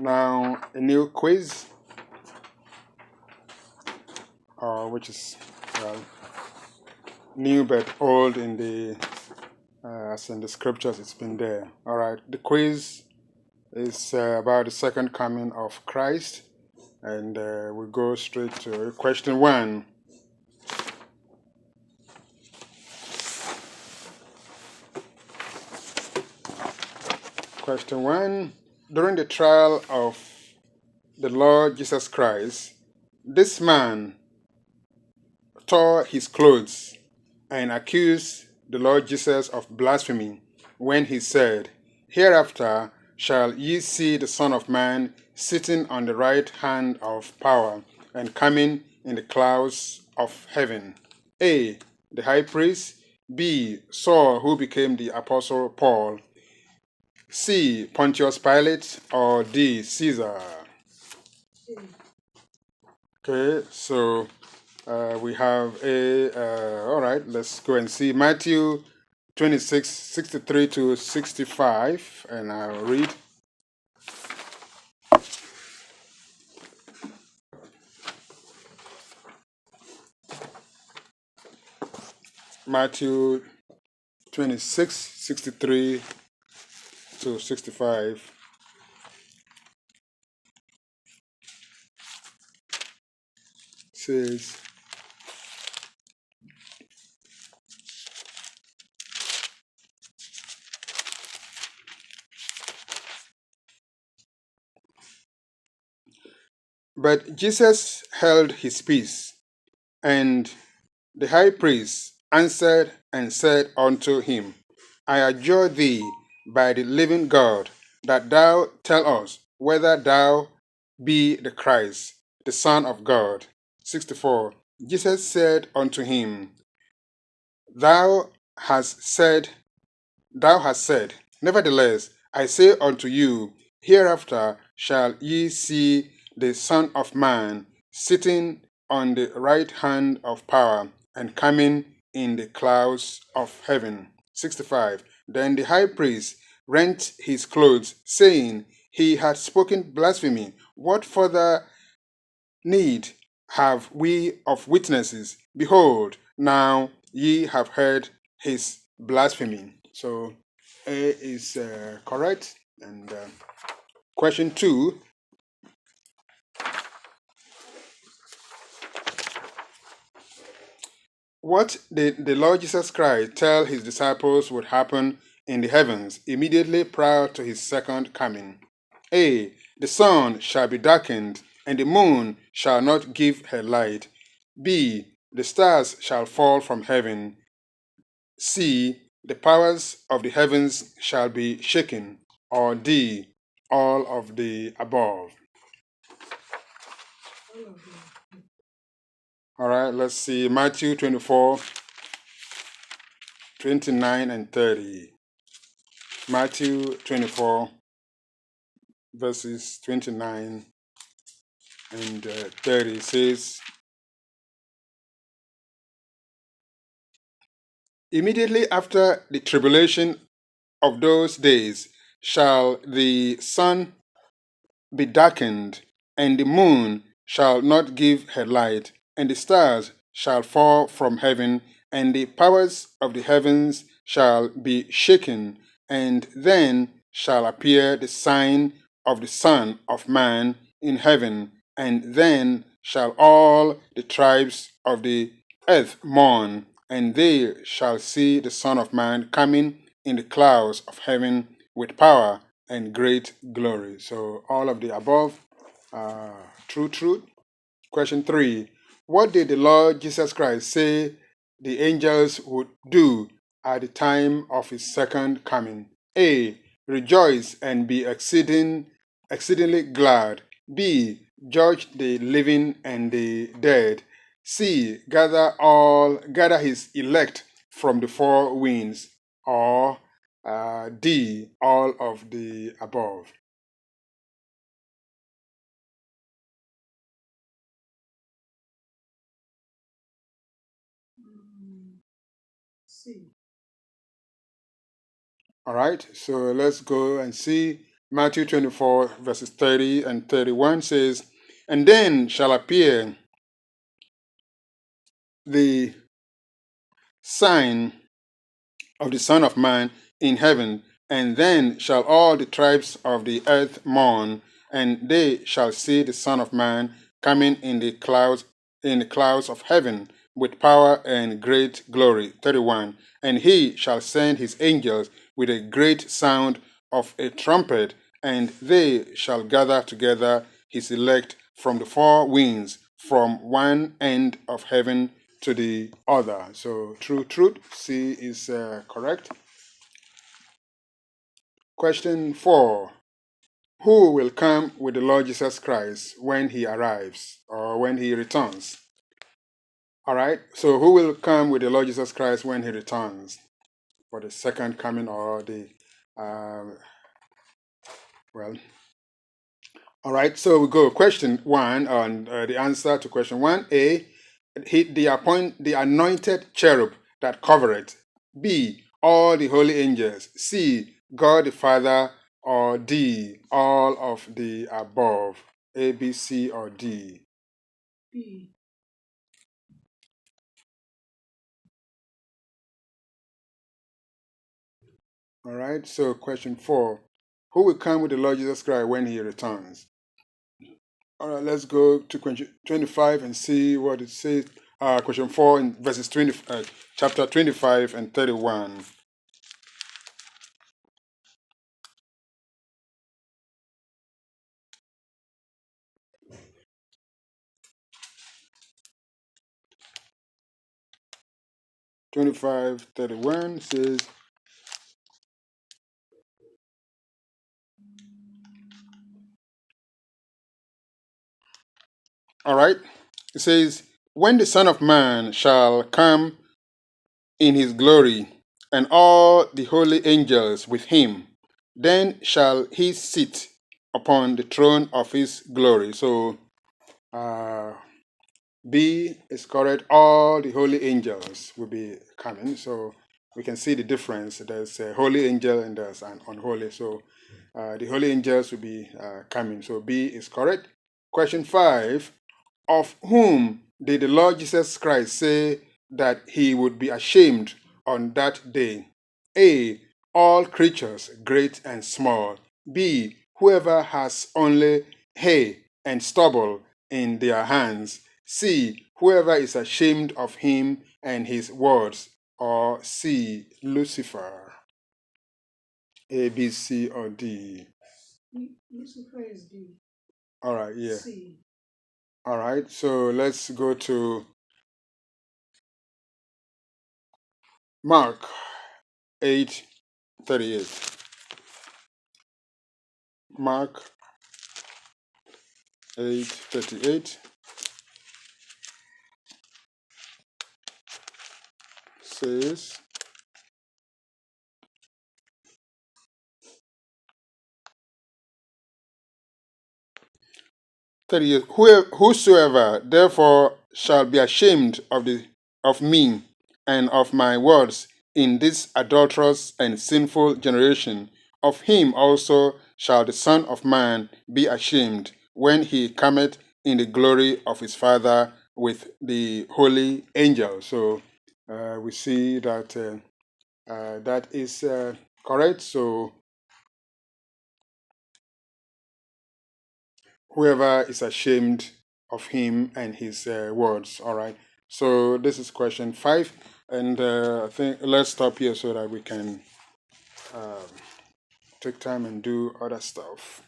Now, a new quiz, which is new but old in the as in the scriptures. It's been there. All right. The quiz is about the second coming of Christ, and we go straight to question 1. Question 1. During the trial of the Lord Jesus Christ, this man tore his clothes and accused the Lord Jesus of blasphemy when he said, "Hereafter shall ye see the Son of Man sitting on the right hand of power and coming in the clouds of heaven." A. The high priest. B. Saul, who became the apostle Paul. C. Pontius Pilate. Or D. Caesar. Okay, so we have all right, let's go and see Matthew 26:63 to 65, and I'll read. Matthew 26:63 to 65 says, "But Jesus held his peace, and the high priest answered and said unto him, I adjure thee by the living God, that thou tell us whether thou be the Christ, the Son of God." 64. Jesus said unto him, Thou hast said, Nevertheless, I say unto you, hereafter shall ye see the Son of Man sitting on the right hand of power and coming in the clouds of heaven. 65. Then the high priest rent his clothes, saying, He had spoken blasphemy. What further need have we of witnesses? Behold, now ye have heard his blasphemy. So A is correct. And question 2. What did the Lord Jesus Christ tell his disciples would happen in the heavens immediately prior to his second coming? A. The sun shall be darkened, and the moon shall not give her light. B. The stars shall fall from heaven. C. The powers of the heavens shall be shaken. Or D. All of the above. All right, let's see Matthew 24, 29 and 30. Matthew 24, verses 29 and 30 says, Immediately after the tribulation of those days shall the sun be darkened, and the moon shall not give her light, and the stars shall fall from heaven, and the powers of the heavens shall be shaken, and then shall appear the sign of the Son of Man in heaven, and then shall all the tribes of the earth mourn, and they shall see the Son of Man coming in the clouds of heaven with power and great glory. So all of the above are true. Question 3. What did the Lord Jesus Christ say the angels would do at the time of his second coming? A. Rejoice and be exceedingly glad. B. Judge the living and the dead. C. Gather his elect from the four winds. Or D. All of the above. C. All right, so let's go and see Matthew 24, verses 30 and 31 says, "And then shall appear the sign of the Son of Man in heaven, and then shall all the tribes of the earth mourn, and they shall see the Son of Man coming in the clouds of heaven with power and great glory." 31. "And he shall send his angels with a great sound of a trumpet, and they shall gather together his elect from the four winds, from one end of heaven to the other." So truth, C is correct. Question 4. Who will come with the Lord Jesus Christ when he arrives or when he returns? All right, so who will come with the Lord Jesus Christ when he returns for the second coming or the, well, all right, so we go. Question 1 on the answer to question 1. A, the anointed cherub that covereth. B, all the holy angels. C, God the Father. Or D, all of the above. A, B, C, or D. B. All right, so question 4. Who will come with the Lord Jesus Christ when he returns? All right, let's go to question 25 and see what it says. Question 4 in verses 20, chapter 25 and 31. (25:31) says, all right, it says, "When the Son of Man shall come in his glory, and all the holy angels with him, then shall he sit upon the throne of his glory." So, B is correct. All the holy angels will be coming. So we can see the difference. There's a holy angel and there's an unholy. So the holy angels will be coming. So B is correct. Question 5. Of whom did the Lord Jesus Christ say that he would be ashamed on that day? A, all creatures, great and small. B, whoever has only hay and stubble in their hands. C, whoever is ashamed of him and his words. Or C, Lucifer. A, B, C, or D. Lucifer is D. All right, yeah. C. All right, so let's go to Mark 8:38. Mark 8:38 says, 38, "Whosoever therefore shall be ashamed of me and of my words in this adulterous and sinful generation, of him also shall the Son of Man be ashamed when he cometh in the glory of his Father with the holy angels." So we see that that is correct. So whoever is ashamed of him and his words. All right. So this is question 5, and I think let's stop here so that we can take time and do other stuff.